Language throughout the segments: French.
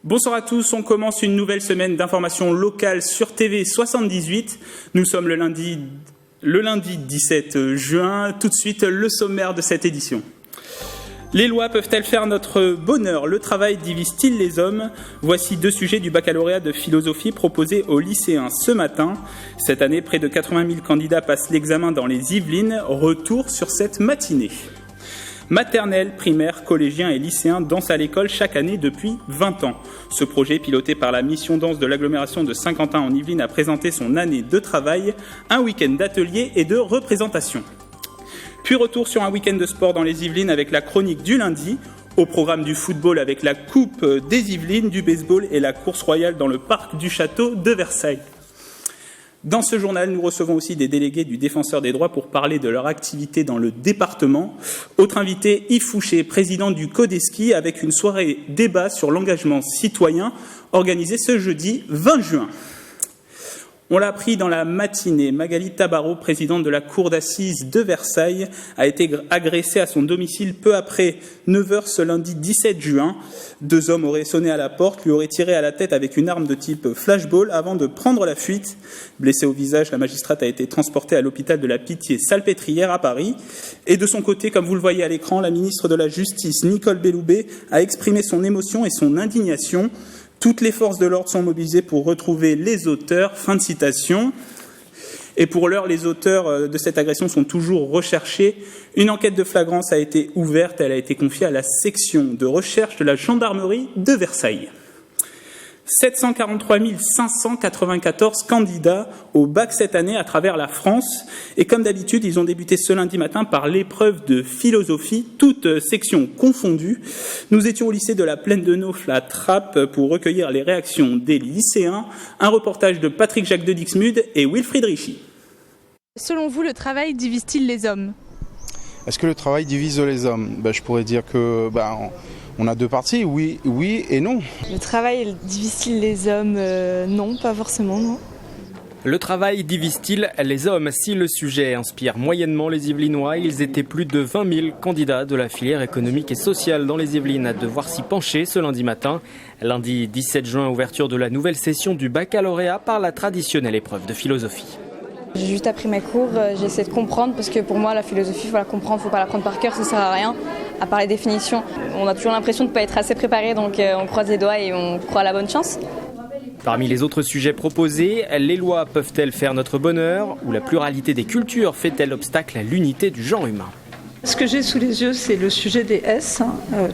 Bonsoir à tous, on commence une nouvelle semaine d'informations locales sur TV 78. Nous sommes le lundi 17 juin. Tout de suite, le sommaire de cette édition. Les lois peuvent-elles faire notre bonheur ? Le travail divise-t-il les hommes ? Voici deux sujets du baccalauréat de philosophie proposés aux lycéens ce matin. Cette année, près de 80 000 candidats passent l'examen dans les Yvelines. Retour sur cette matinée. Maternelle, primaire, collégiens et lycéens dansent à l'école chaque année depuis 20 ans. Ce projet, piloté par la mission danse de l'agglomération de Saint-Quentin en Yvelines, a présenté son année de travail, un week-end d'ateliers et de représentation. Puis retour sur un week-end de sport dans les Yvelines avec la chronique du lundi, au programme du football avec la Coupe des Yvelines, du baseball et la course royale dans le parc du château de Versailles. Dans ce journal, nous recevons aussi des délégués du Défenseur des droits pour parler de leur activité dans le département. Autre invité, Yves Fouché, président du Codeski, avec une soirée débat sur l'engagement citoyen organisée ce jeudi 20 juin. On l'a appris dans la matinée, Magali Tabarot, présidente de la cour d'assises de Versailles, a été agressée à son domicile peu après 9h ce lundi 17 juin. Deux hommes auraient sonné à la porte, lui auraient tiré à la tête avec une arme de type flashball avant de prendre la fuite. Blessée au visage, la magistrate a été transportée à l'hôpital de la Pitié-Salpêtrière à Paris. Et de son côté, comme vous le voyez à l'écran, la ministre de la Justice, Nicole Belloubet, a exprimé son émotion et son indignation. Toutes les forces de l'ordre sont mobilisées pour retrouver les auteurs. Fin de citation. Et pour l'heure, les auteurs de cette agression sont toujours recherchés. Une enquête de flagrance a été ouverte. Elle a été confiée à la section de recherche de la gendarmerie de Versailles. 743 594 candidats au bac cette année à travers la France. Et comme d'habitude, ils ont débuté ce lundi matin par l'épreuve de philosophie, toutes sections confondues. Nous étions au lycée de la Plaine de Naufle à Trappes pour recueillir les réactions des lycéens. Un reportage de Patrick Jacques de Dixmude et Wilfried Richy. Selon vous, le travail divise-t-il les hommes ? Est-ce que le travail divise les hommes ? Je pourrais dire que... on a deux parties, oui et non. Le travail divise-t-il les hommes ? Non, pas forcément, non. Le travail divise-t-il les hommes ? Si le sujet inspire moyennement les Yvelinois, ils étaient plus de 20 000 candidats de la filière économique et sociale dans les Yvelines à devoir s'y pencher ce lundi matin. Lundi 17 juin, ouverture de la nouvelle session du baccalauréat par la traditionnelle épreuve de philosophie. J'ai juste appris mes cours, j'ai essayé de comprendre parce que pour moi la philosophie, il faut la comprendre, il ne faut pas la prendre par cœur, ça ne sert à rien, à part les définitions. On a toujours l'impression de ne pas être assez préparé, donc on croise les doigts et on croit à la bonne chance. Parmi les autres sujets proposés, les lois peuvent-elles faire notre bonheur ou la pluralité des cultures fait-elle obstacle à l'unité du genre humain ? Ce que j'ai sous les yeux, c'est le sujet des S,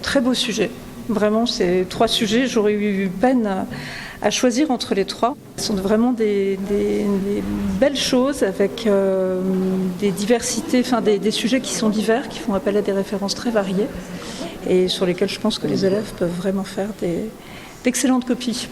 très beau sujet. Vraiment, c'est trois sujets, j'aurais eu peine à choisir entre les trois. Ce sont vraiment des belles choses avec des diversités, des sujets qui sont divers, qui font appel à des références très variées et sur lesquels je pense que les élèves peuvent vraiment faire d'excellentes copies.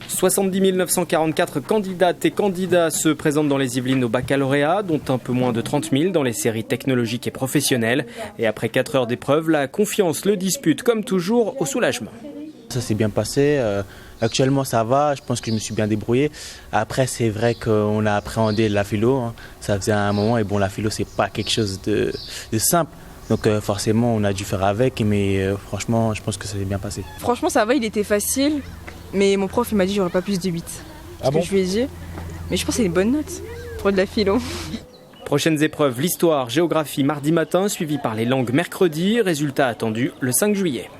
70 944 candidates et candidats se présentent dans les Yvelines au baccalauréat, dont un peu moins de 30 000 dans les séries technologiques et professionnelles. Et après 4 heures d'épreuve, la confiance le dispute comme toujours au soulagement. Ça s'est bien passé. Actuellement, ça va. Je pense que je me suis bien débrouillé. Après, c'est vrai qu'on a appréhendé la philo. Ça faisait un moment. Et bon, la philo, c'est pas quelque chose de simple. Donc forcément, on a dû faire avec. Mais franchement, je pense que ça s'est bien passé. Franchement, ça va. Il était facile. Mais mon prof, il m'a dit que j'aurais pas plus de 8. Que je lui ai dit. Mais je pense que c'est une bonne note pour de la philo. Prochaines épreuves, l'histoire, géographie mardi matin, suivi par les langues mercredi. Résultat attendu le 5 juillet.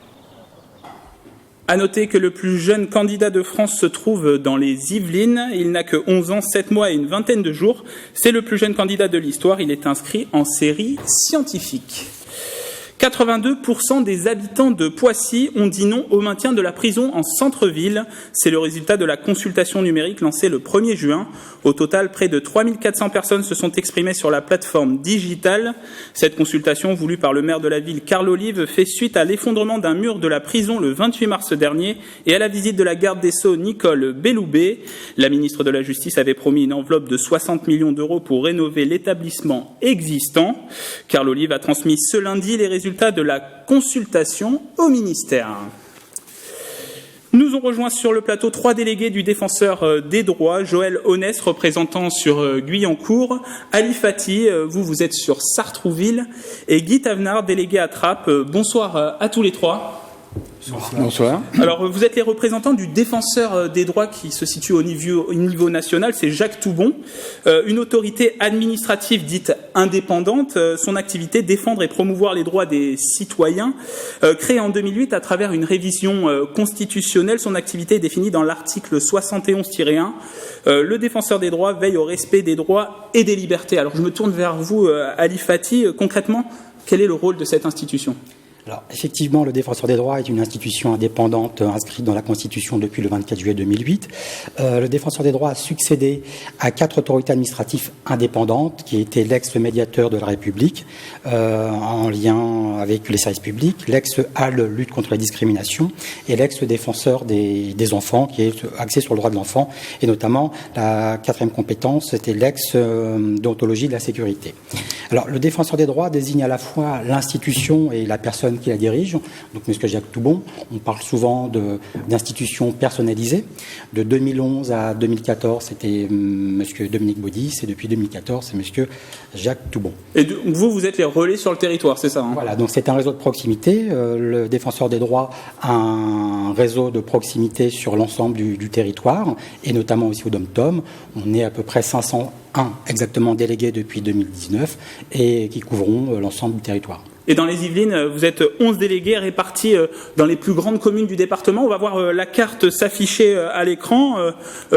À noter que le plus jeune candidat de France se trouve dans les Yvelines. Il n'a que 11 ans, 7 mois et une vingtaine de jours. C'est le plus jeune candidat de l'histoire. Il est inscrit en série scientifique. 82% des habitants de Poissy ont dit non au maintien de la prison en centre-ville. C'est le résultat de la consultation numérique lancée le 1er juin. Au total, près de 3400 personnes se sont exprimées sur la plateforme digitale. Cette consultation, voulue par le maire de la ville, Carl Olive, fait suite à l'effondrement d'un mur de la prison le 28 mars dernier et à la visite de la garde des Sceaux, Nicole Belloubet. La ministre de la Justice avait promis une enveloppe de 60 millions d'euros pour rénover l'établissement existant. Carl Olive a transmis ce lundi les résultats de la consultation au ministère. Nous ont rejoint sur le plateau 3 délégués du Défenseur des droits. Joël Honès, représentant sur Guyancourt. Ali Fati, vous êtes sur Sartrouville. Et Guy Tavenard, délégué à Trappes. Bonsoir à tous les trois. Bonsoir. Alors, vous êtes les représentants du défenseur des droits qui se situe au niveau national, c'est Jacques Toubon, une autorité administrative dite indépendante. Son activité, défendre et promouvoir les droits des citoyens. Créée en 2008 à travers une révision constitutionnelle, son activité est définie dans l'article 71-1. Le défenseur des droits veille au respect des droits et des libertés. Alors, je me tourne vers vous, Ali Fati. Concrètement, quel est le rôle de cette institution ? Alors, effectivement, le Défenseur des droits est une institution indépendante inscrite dans la Constitution depuis le 24 juillet 2008. Le Défenseur des droits a succédé à 4 autorités administratives indépendantes qui étaient l'ex-médiateur de la République en lien avec les services publics, l'ex-HAL lutte contre la discrimination et l'ex-défenseur des enfants qui est axé sur le droit de l'enfant et notamment la 4e compétence, c'était l'ex-déontologie de la sécurité. Alors, le Défenseur des droits désigne à la fois l'institution et la personne qui la dirige, donc M. Jacques Toubon. On parle souvent d'institutions personnalisées. De 2011 à 2014, c'était M. Dominique Baudis, et depuis 2014, c'est M. Jacques Toubon. Et vous êtes les relais sur le territoire, c'est ça, hein ? Voilà, donc c'est un réseau de proximité. Le Défenseur des droits a un réseau de proximité sur l'ensemble du territoire, et notamment aussi au Dom-Tom. On est à peu près 501 exactement délégués depuis 2019, et qui couvront l'ensemble du territoire. Et dans les Yvelines, vous êtes 11 délégués répartis dans les plus grandes communes du département. On va voir la carte s'afficher à l'écran.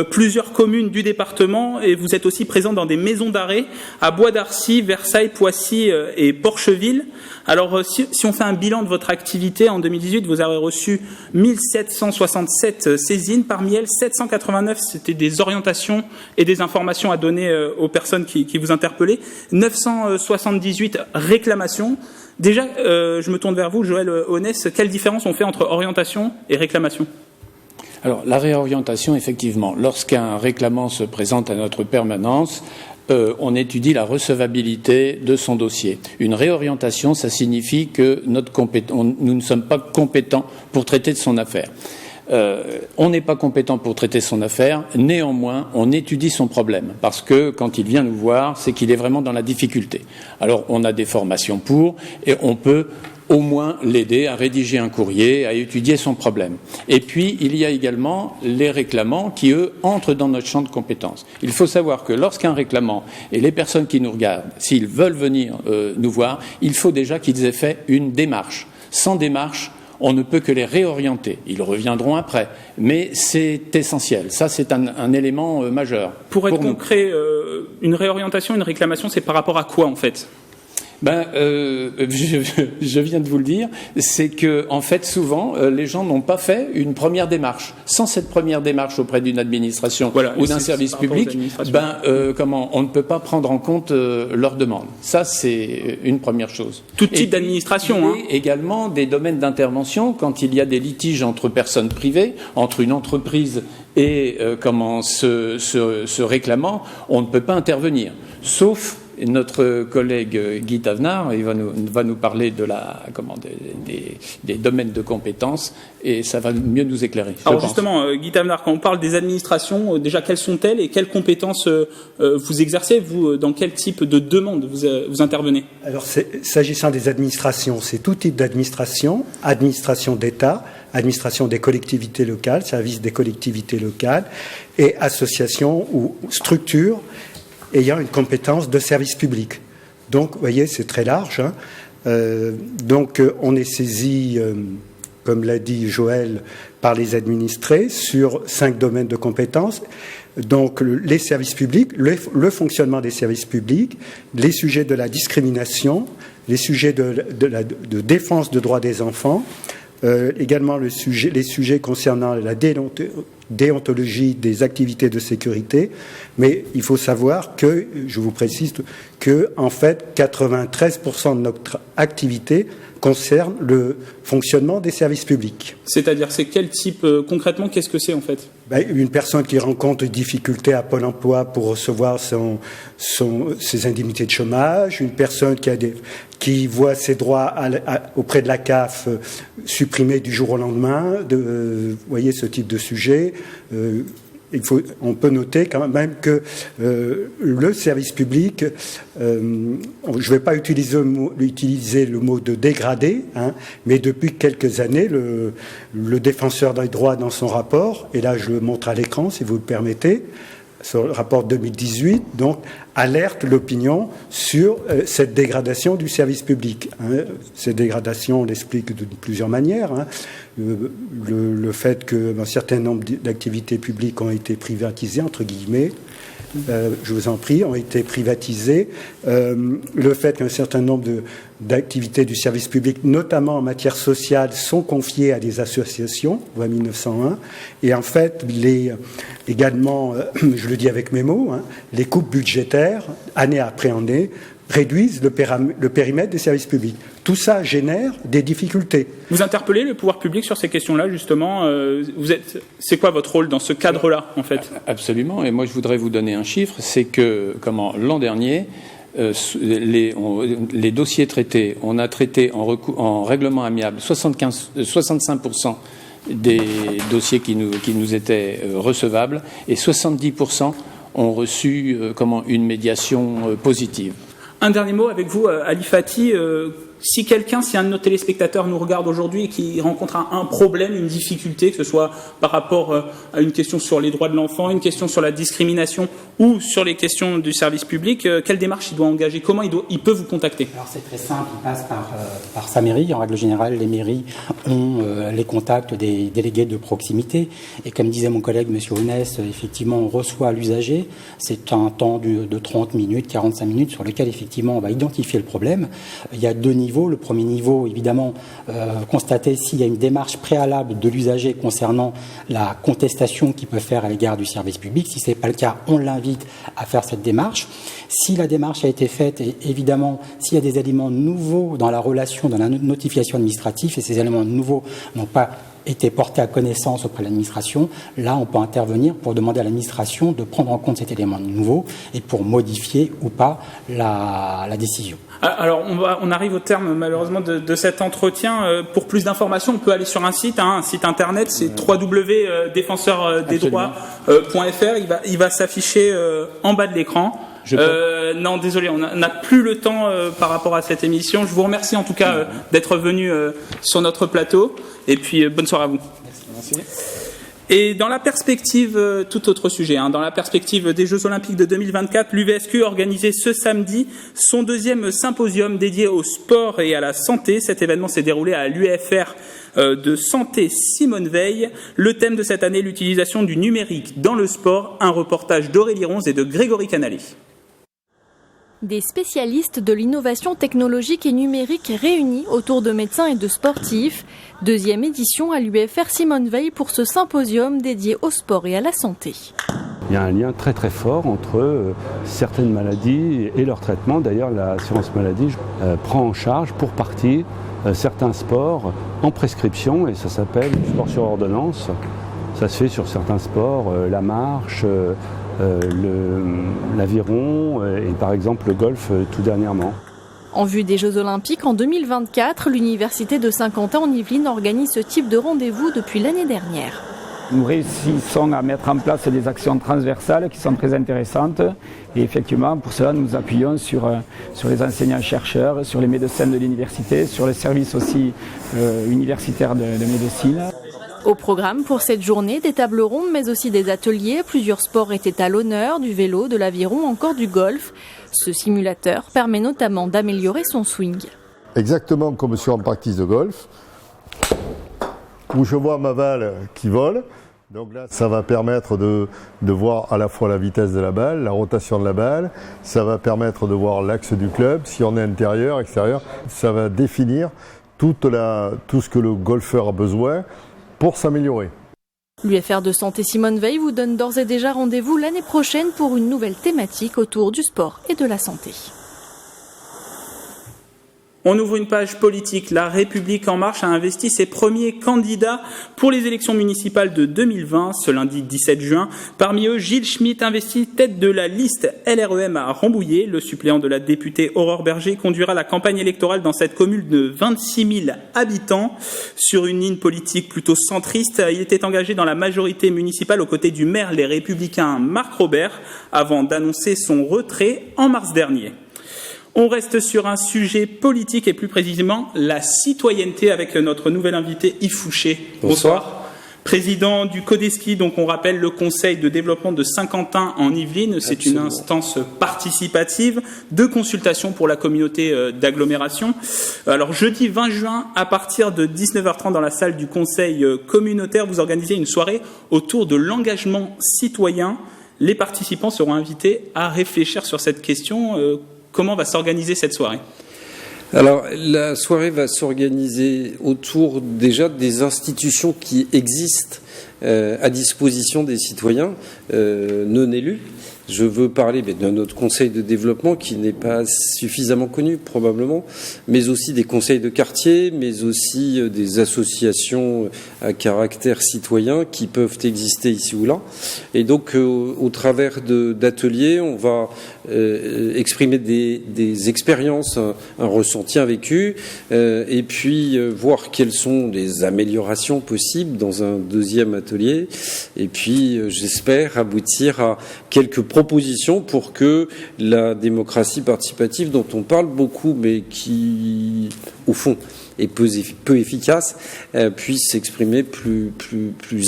Plusieurs communes du département et vous êtes aussi présents dans des maisons d'arrêt à Bois d'Arcy, Versailles, Poissy et Porcheville. Alors, si on fait un bilan de votre activité, en 2018, vous avez reçu 1767 saisines. Parmi elles, 789, c'était des orientations et des informations à donner aux personnes qui vous interpellaient. 978 réclamations. Déjà, je me tourne vers vous, Joël Honès. Quelle différence on fait entre orientation et réclamation ? Alors, la réorientation, effectivement, lorsqu'un réclamant se présente à notre permanence, on étudie la recevabilité de son dossier. Une réorientation, ça signifie que nous ne sommes pas compétents pour traiter de son affaire. On n'est pas compétent pour traiter son affaire, néanmoins, on étudie son problème, parce que quand il vient nous voir, c'est qu'il est vraiment dans la difficulté. Alors, on a des formations et on peut au moins l'aider à rédiger un courrier, à étudier son problème. Et puis, il y a également les réclamants qui, eux, entrent dans notre champ de compétences. Il faut savoir que lorsqu'un réclamant et les personnes qui nous regardent, s'ils veulent venir nous voir, il faut déjà qu'ils aient fait une démarche. Sans démarche, on ne peut que les réorienter. Ils reviendront après. Mais c'est essentiel. Ça, c'est un élément majeur. Pour être concret, une réorientation, une réclamation, c'est par rapport à quoi, en fait ? Je viens de vous le dire, c'est que en fait souvent les gens n'ont pas fait une première démarche. Sans cette première démarche auprès d'une administration ou d'un service public, on ne peut pas prendre en compte leurs demandes. Ça, c'est une première chose. Tout type d'administration. Il y a également des domaines d'intervention quand il y a des litiges entre personnes privées, entre une entreprise et ce réclamant, on ne peut pas intervenir, sauf notre collègue Guy Tavenard, il va nous parler des domaines de compétences et ça va mieux nous éclairer. Alors justement, Guy Tavenard, quand on parle des administrations, déjà quelles sont-elles et quelles compétences vous exercez, vous, dans quel type de demande vous intervenez ? Alors, s'agissant des administrations, c'est tout type d'administration, administration d'État, administration des collectivités locales, service des collectivités locales et associations ou structures ayant une compétence de service public. Donc, vous voyez, c'est très large. Donc, on est saisi, comme l'a dit Joël, par les administrés sur 5 domaines de compétences. Donc, les services publics, le fonctionnement des services publics, les sujets de la discrimination, les sujets de défense de droits des enfants, également les sujets concernant la déontologie des activités de sécurité, mais il faut savoir que, je vous précise, que en fait 93% de notre activité concerne le fonctionnement des services publics. C'est-à-dire, c'est quel type, concrètement, qu'est-ce que c'est en fait ? Une personne qui rencontre des difficultés à Pôle emploi pour recevoir ses indemnités de chômage, une personne qui voit ses droits auprès de la CAF supprimés du jour au lendemain, vous voyez ce type de sujet, on peut noter quand même que le service public, je ne vais pas utiliser le mot de dégradé, mais depuis quelques années, le défenseur des droits dans son rapport, et là je le montre à l'écran si vous le permettez, sur le rapport 2018, donc, alerte l'opinion sur cette dégradation du service public. Cette dégradation, on l'explique de plusieurs manières. Le fait qu'un certain nombre d'activités publiques ont été privatisées, entre guillemets, je vous en prie, ont été privatisées. Le fait qu'un certain nombre d'activités du service public, notamment en matière sociale, sont confiées à des associations, loi 1901. Et en fait, également, je le dis avec mes mots, les coupes budgétaires, année après année, réduisent le périmètre des services publics. Tout ça génère des difficultés. Vous interpellez le pouvoir public sur ces questions-là, justement. C'est quoi votre rôle dans ce cadre-là, en fait ? Absolument. Et moi, je voudrais vous donner un chiffre. C'est que, l'an dernier, les dossiers traités, on a traité en règlement amiable 65% des dossiers qui nous étaient recevables, et 70% ont reçu une médiation positive. Un dernier mot avec vous, Ali Fati. Si un de nos téléspectateurs nous regarde aujourd'hui et qui rencontre un problème, une difficulté, que ce soit par rapport à une question sur les droits de l'enfant, une question sur la discrimination ou sur les questions du service public, quelle démarche il doit engager ? Comment il peut vous contacter ? Alors c'est très simple, il passe par sa mairie. En règle générale, les mairies ont les contacts des délégués de proximité. Et comme disait mon collègue, M. Ounès, effectivement, on reçoit l'usager. C'est un temps de 30 minutes, 45 minutes sur lequel, effectivement, on va identifier le problème. Il y a deux niveaux. Le premier niveau, évidemment, constater s'il y a une démarche préalable de l'usager concernant la contestation qu'il peut faire à l'égard du service public. Si ce n'est pas le cas, on l'invite à faire cette démarche. Si la démarche a été faite, et évidemment, s'il y a des éléments nouveaux dans la relation, dans la notification administrative, et ces éléments nouveaux n'ont pas été portés à connaissance auprès de l'administration, là on peut intervenir pour demander à l'administration de prendre en compte cet élément nouveau et pour modifier ou pas la décision. Alors on arrive au terme malheureusement de cet entretien. Pour plus d'informations, on peut aller sur un site internet, c'est www.défenseurdesdroits.fr. Il va s'afficher en bas de l'écran. Non, désolé, on n'a plus le temps par rapport à cette émission. Je vous remercie en tout cas d'être venu sur notre plateau. Et puis, bonne soirée à vous. Merci. Et dans la perspective, tout autre sujet, dans la perspective des Jeux Olympiques de 2024, l'UVSQ a organisé ce samedi son deuxième symposium dédié au sport et à la santé. Cet événement s'est déroulé à l'UFR de santé Simone Veil. Le thème de cette année, l'utilisation du numérique dans le sport. Un reportage d'Aurélie Ronze et de Grégory Canalé. Des spécialistes de l'innovation technologique et numérique réunis autour de médecins et de sportifs. Deuxième édition à l'UFR Simone Veil pour ce symposium dédié au sport et à la santé. Il y a un lien très très fort entre certaines maladies et leur traitement. D'ailleurs, l'assurance maladie prend en charge pour partie certains sports en prescription et ça s'appelle du sport sur ordonnance. Ça se fait sur certains sports, la marche, l'aviron et par exemple le golf tout dernièrement. En vue des Jeux Olympiques en 2024, l'Université de Saint-Quentin en Yvelines organise ce type de rendez-vous depuis l'année dernière. Nous réussissons à mettre en place des actions transversales qui sont très intéressantes et effectivement pour cela nous appuyons sur les enseignants-chercheurs, sur les médecins de l'université, sur les services aussi universitaires de médecine. Au programme pour cette journée, des tables rondes mais aussi des ateliers. Plusieurs sports étaient à l'honneur, du vélo, de l'aviron, encore du golf. Ce simulateur permet notamment d'améliorer son swing. Exactement comme sur un practice de golf, où je vois ma balle qui vole. Donc là, ça va permettre de voir à la fois la vitesse de la balle, la rotation de la balle. Ça va permettre de voir l'axe du club, si on est intérieur, extérieur. Ça va définir tout ce que le golfeur a besoin pour s'améliorer. L'UFR de santé Simone Veil vous donne d'ores et déjà rendez-vous l'année prochaine pour une nouvelle thématique autour du sport et de la santé. On ouvre une page politique. La République En Marche a investi ses premiers candidats pour les élections municipales de 2020, ce lundi 17 juin. Parmi eux, Gilles Schmitt investi tête de la liste LREM à Rambouillet. Le suppléant de la députée Aurore Berger conduira la campagne électorale dans cette commune de 26 000 habitants. Sur une ligne politique plutôt centriste, il était engagé dans la majorité municipale aux côtés du maire Les Républicains Marc Robert, avant d'annoncer son retrait en mars dernier. On reste sur un sujet politique et plus précisément la citoyenneté avec notre nouvel invité Yves Fouché. Bonsoir. Président du Codeski, donc on rappelle le conseil de développement de Saint-Quentin en Yvelines. C'est une instance participative de consultation pour la communauté d'agglomération. Alors jeudi 20 juin, à partir de 19h30 dans la salle du conseil communautaire, vous organisez une soirée autour de l'engagement citoyen. Les participants seront invités à réfléchir sur cette question. Comment va s'organiser cette soirée ? Alors, la soirée va s'organiser autour déjà des institutions qui existent à disposition des citoyens non élus. Je veux parler de notre conseil de développement qui n'est pas suffisamment connu probablement, mais aussi des conseils de quartier, mais aussi des associations à caractère citoyen qui peuvent exister ici ou là. Et donc au travers d'ateliers, on va exprimer des expériences, un ressenti, un vécu, et puis voir quelles sont les améliorations possibles dans un deuxième atelier, et puis j'espère aboutir à quelques propositions pour que la démocratie participative dont on parle beaucoup mais qui au fond est peu efficace puisse s'exprimer plus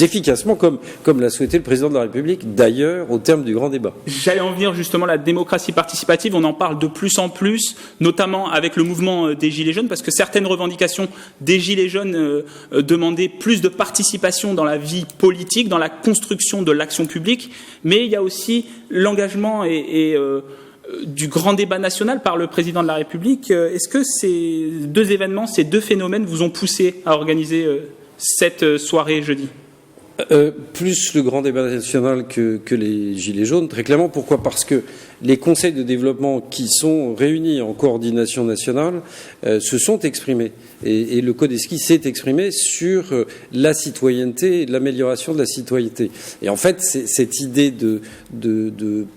efficacement comme l'a souhaité le président de la République d'ailleurs au terme du grand débat. J'allais en venir justement, la démocratie participative, on en parle de plus en plus, notamment avec le mouvement des Gilets jaunes, parce que certaines revendications des Gilets jaunes demandaient plus de participation dans la vie politique, dans la construction de l'action publique, mais il y a aussi l'engagement du grand débat national par le président de la République. Est-ce que ces deux événements, ces deux phénomènes vous ont poussé à organiser cette soirée jeudi ? Plus le grand débat national que les Gilets jaunes, très clairement. Pourquoi ? Parce que les conseils de développement qui sont réunis en coordination nationale se sont exprimés. Et le Codeski s'est exprimé sur la citoyenneté et l'amélioration de la citoyenneté. Et en fait, cette idée de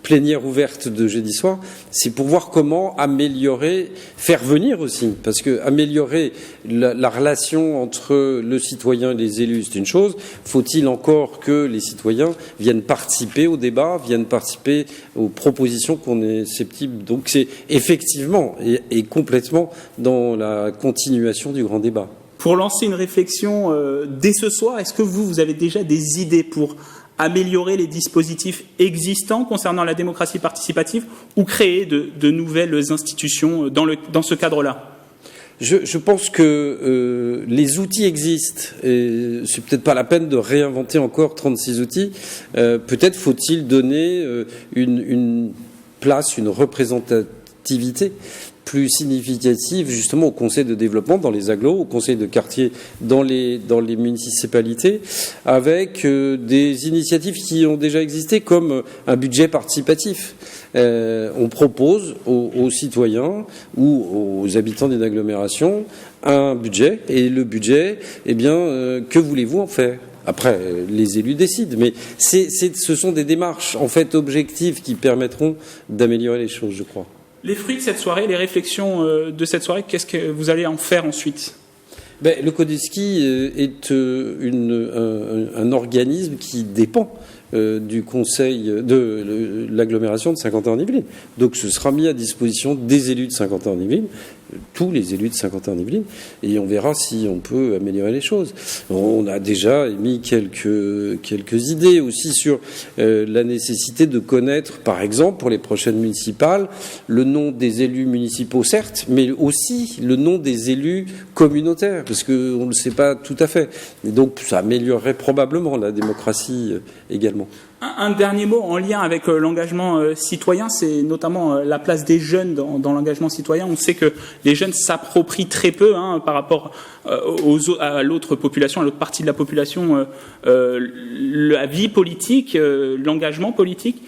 plénière ouverte de jeudi soir, c'est pour voir comment améliorer, faire venir aussi. Parce que améliorer la relation entre le citoyen et les élus, c'est une chose. Faut-il encore que les citoyens viennent participer au débat, viennent participer aux propositions qu'on est susceptible. Donc c'est effectivement et complètement dans la continuation du grand débat. Pour lancer une réflexion dès ce soir, est-ce que vous avez déjà des idées pour améliorer les dispositifs existants concernant la démocratie participative ou créer de nouvelles institutions dans ce cadre-là ? Je pense que les outils existent et c'est peut-être pas la peine de réinventer encore 36 outils. Peut-être faut-il donner une place, une représentativité plus significative justement au conseil de développement dans les agglos, au conseil de quartier dans les municipalités, avec des initiatives qui ont déjà existé comme un budget participatif. On propose aux citoyens ou aux habitants d'une agglomération un budget et le budget, que voulez-vous en faire ? Après, les élus décident, mais ce sont des démarches en fait objectives qui permettront d'améliorer les choses, je crois. Les fruits de cette soirée, les réflexions de cette soirée, qu'est-ce que vous allez en faire ensuite ? Le Codeski est un organisme qui dépend du conseil de l'agglomération de Saint-Quentin-en-Yvelines. Donc ce sera mis à disposition des élus de Saint-Quentin-en-Yvelines, tous les élus de Saint-Quentin-en-Yvelines, et on verra si on peut améliorer les choses. On a déjà émis quelques idées aussi sur la nécessité de connaître, par exemple, pour les prochaines municipales, le nom des élus municipaux, certes, mais aussi le nom des élus communautaires, parce qu'on ne le sait pas tout à fait. Et donc ça améliorerait probablement la démocratie également. Un dernier mot en lien avec l'engagement citoyen, c'est notamment la place des jeunes dans l'engagement citoyen. On sait que les jeunes s'approprient très peu par rapport à l'autre population, à l'autre partie de la population, la vie politique, l'engagement politique.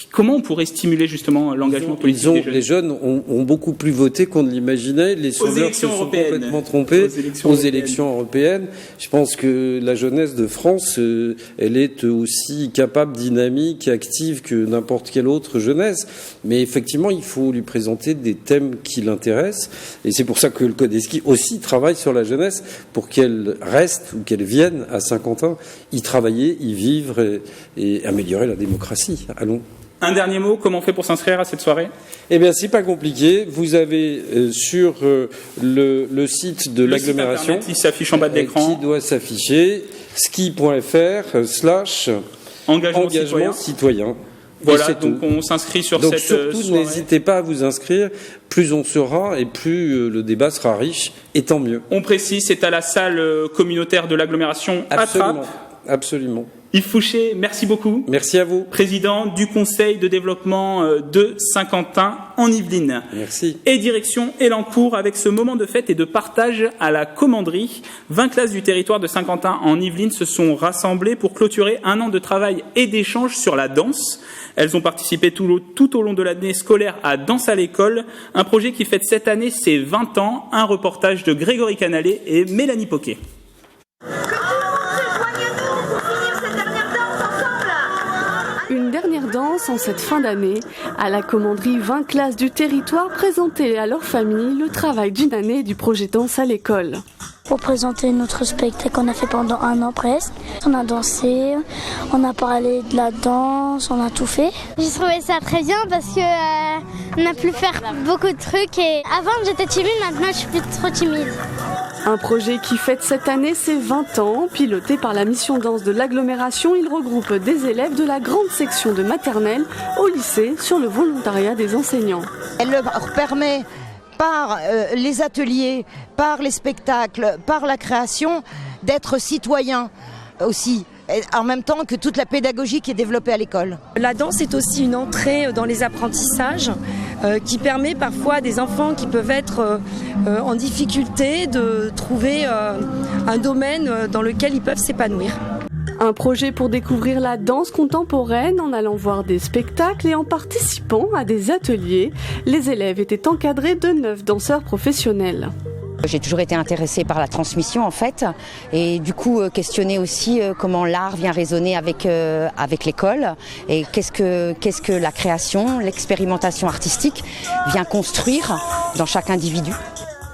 Comment on pourrait stimuler justement l'engagement politique des jeunes ? Les jeunes ont beaucoup plus voté qu'on ne l'imaginait. Les sondeurs se sont complètement trompés aux élections européennes. Je pense que la jeunesse de France, elle est aussi capable, dynamique, active que n'importe quelle autre jeunesse. Mais effectivement, il faut lui présenter des thèmes qui l'intéressent. Et c'est pour ça que le Codeski aussi travaille sur la jeunesse pour qu'elle reste ou qu'elle vienne à Saint-Quentin y travailler, y vivre et améliorer la démocratie. Allons. Un dernier mot, comment on fait pour s'inscrire à cette soirée ? Eh bien, c'est pas compliqué. Vous avez sur le site de l'agglomération, qui s'affiche en bas de l'écran, qui doit s'afficher ski.fr/engagement citoyen. Voilà, donc on s'inscrit sur donc cette surtout, soirée. N'hésitez pas à vous inscrire. Plus on sera et plus le débat sera riche, et tant mieux. On précise, c'est à la salle communautaire de l'agglomération à Trappes. Absolument. Yves Fouché, merci beaucoup. Merci à vous. Président du Conseil de développement de Saint-Quentin en Yvelines. Merci. Et direction Elancourt avec ce moment de fête et de partage à la commanderie. 20 classes du territoire de Saint-Quentin en Yvelines se sont rassemblées pour clôturer un an de travail et d'échange sur la danse. Elles ont participé tout au long de l'année scolaire à Danse à l'école, un projet qui fête cette année ses 20 ans. Un reportage de Grégory Canalet et Mélanie Poquet. Une dernière danse en cette fin d'année. À la commanderie, 20 classes du territoire présentaient à leur famille le travail d'une année du projet Danse à l'école. Pour présenter notre spectacle qu'on a fait pendant un an presque. On a dansé, on a parlé de la danse, on a tout fait. J'ai trouvé ça très bien parce que on a pu faire beaucoup de trucs et avant j'étais timide, maintenant je suis plus trop timide. Un projet qui fête cette année ses 20 ans, piloté par la mission danse de l'agglomération. Il regroupe des élèves de la grande section de maternelle au lycée sur le volontariat des enseignants. Elle leur permet, par les ateliers, par les spectacles, par la création, d'être citoyens aussi, en même temps que toute la pédagogie qui est développée à l'école. La danse est aussi une entrée dans les apprentissages qui permet parfois à des enfants qui peuvent être en difficulté de trouver un domaine dans lequel ils peuvent s'épanouir. Un projet pour découvrir la danse contemporaine en allant voir des spectacles et en participant à des ateliers. Les élèves étaient encadrés de 9 danseurs professionnels. J'ai toujours été intéressée par la transmission en fait et du coup questionner aussi comment l'art vient résonner avec l'école et qu'est-ce que la création, l'expérimentation artistique vient construire dans chaque individu.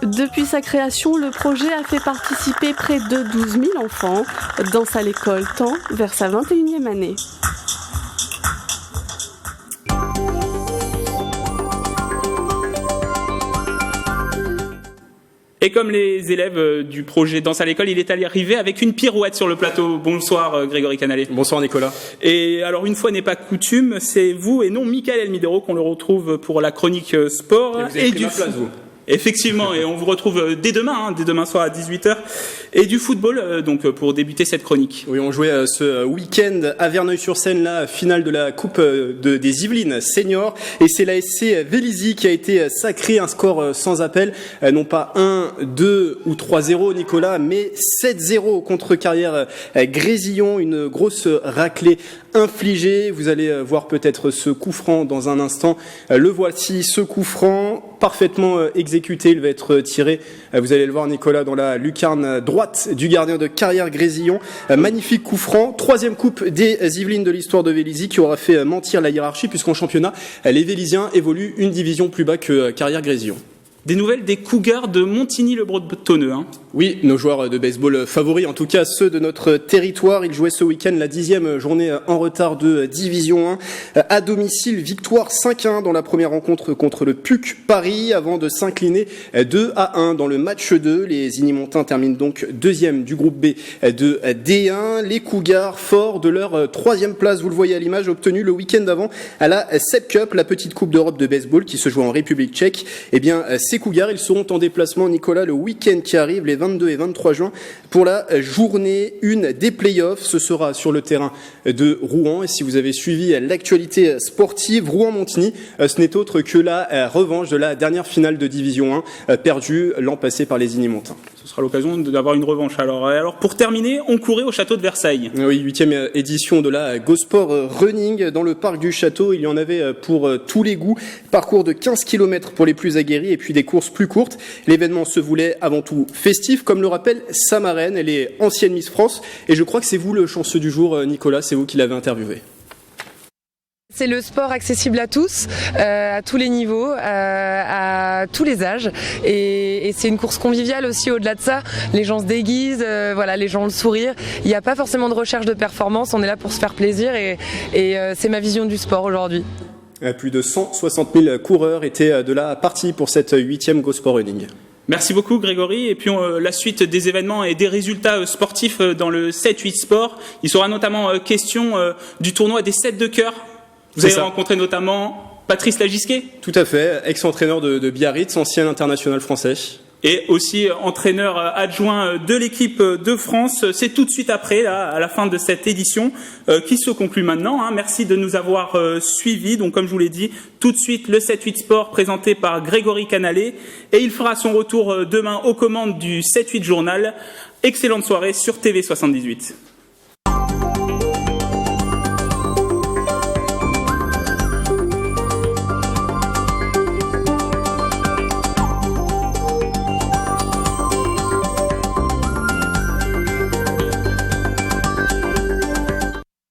Depuis sa création, le projet a fait participer près de 12 000 enfants. Danse à l'école tend vers sa 21e année. Et comme les élèves du projet Danse à l'école, il est arrivé avec une pirouette sur le plateau. Bonsoir Grégory Canalet. Bonsoir Nicolas. Et alors une fois n'est pas coutume, c'est vous et non Michael Elmidero qu'on le retrouve pour la chronique sport. Et vous avez pris ma place, vous. Effectivement, et on vous retrouve dès demain soir à 18h, et du football, donc pour débuter cette chronique. Oui, on jouait ce week-end à Verneuil-sur-Seine, la finale de la Coupe des Yvelines seniors, et c'est la SC Vélizy qui a été sacrée, un score sans appel, non pas 1, 2 ou 3-0 Nicolas, mais 7-0 contre Carrière Grésillon, une grosse raclée infligée. Vous allez voir peut-être ce coup franc dans un instant. Le voici, ce coup franc parfaitement exécuté, il va être tiré, vous allez le voir Nicolas, dans la lucarne droite du gardien de Carrière Grésillon. Magnifique coup franc, 3e coupe des Yvelines de l'histoire de Vélizy qui aura fait mentir la hiérarchie puisqu'en championnat les Véliziens évoluent une division plus bas que Carrière Grésillon. Des nouvelles des Cougars de Montigny-le-Bretonneux. Oui, nos joueurs de baseball favoris, en tout cas ceux de notre territoire. Ils jouaient ce week-end la 10e journée en retard de Division 1. À domicile, victoire 5-1 dans la première rencontre contre le PUC Paris, avant de s'incliner 2-1 dans le match 2. Les Ignimontains terminent donc 2e du groupe B de D1. Les Cougars, forts de leur 3e place, vous le voyez à l'image, obtenue le week-end avant à la SEP Cup, la petite coupe d'Europe de baseball qui se joue en République tchèque. Eh bien, ces Cougars, ils seront en déplacement, Nicolas, le week-end qui arrive, les 22 et 23 juin, pour la journée 1 des playoffs. Ce sera sur le terrain de Rouen. Et si vous avez suivi l'actualité sportive, Rouen-Montigny, ce n'est autre que la revanche de la dernière finale de Division 1, perdue l'an passé par les Ignimontains. ce sera l'occasion d'avoir une revanche. Alors pour terminer, on courait au château de Versailles. Oui, 8e édition de la GoSport Running. Dans le parc du château, il y en avait pour tous les goûts. Parcours de 15 km pour les plus aguerris et puis des courses plus courtes. L'événement se voulait avant tout festif, comme le rappelle sa marraine. Elle est ancienne Miss France et je crois que c'est vous le chanceux du jour, Nicolas, c'est vous qui l'avez interviewé. C'est le sport accessible à tous, à tous les niveaux, à tous les âges. Et c'est une course conviviale aussi au-delà de ça. Les gens se déguisent, voilà, les gens ont le sourire. Il n'y a pas forcément de recherche de performance, on est là pour se faire plaisir et c'est ma vision du sport aujourd'hui. Plus de 160 000 coureurs étaient de la partie pour cette 8e GoSport Running. Merci beaucoup Grégory. Et puis la suite des événements et des résultats sportifs dans le 7-8 sport. Il sera notamment question du tournoi des 7 de cœur. Vous avez rencontré notamment Patrice Lagisquet. Tout à fait, ex-entraîneur de Biarritz, ancien international français. Et aussi entraîneur adjoint de l'équipe de France. C'est tout de suite après, là, à la fin de cette édition, qui se conclut maintenant. Merci de nous avoir suivis. Donc, comme je vous l'ai dit, tout de suite, le 7-8 Sport présenté par Grégory Canalé. Et il fera son retour demain aux commandes du 7-8 Journal. Excellente soirée sur TV78.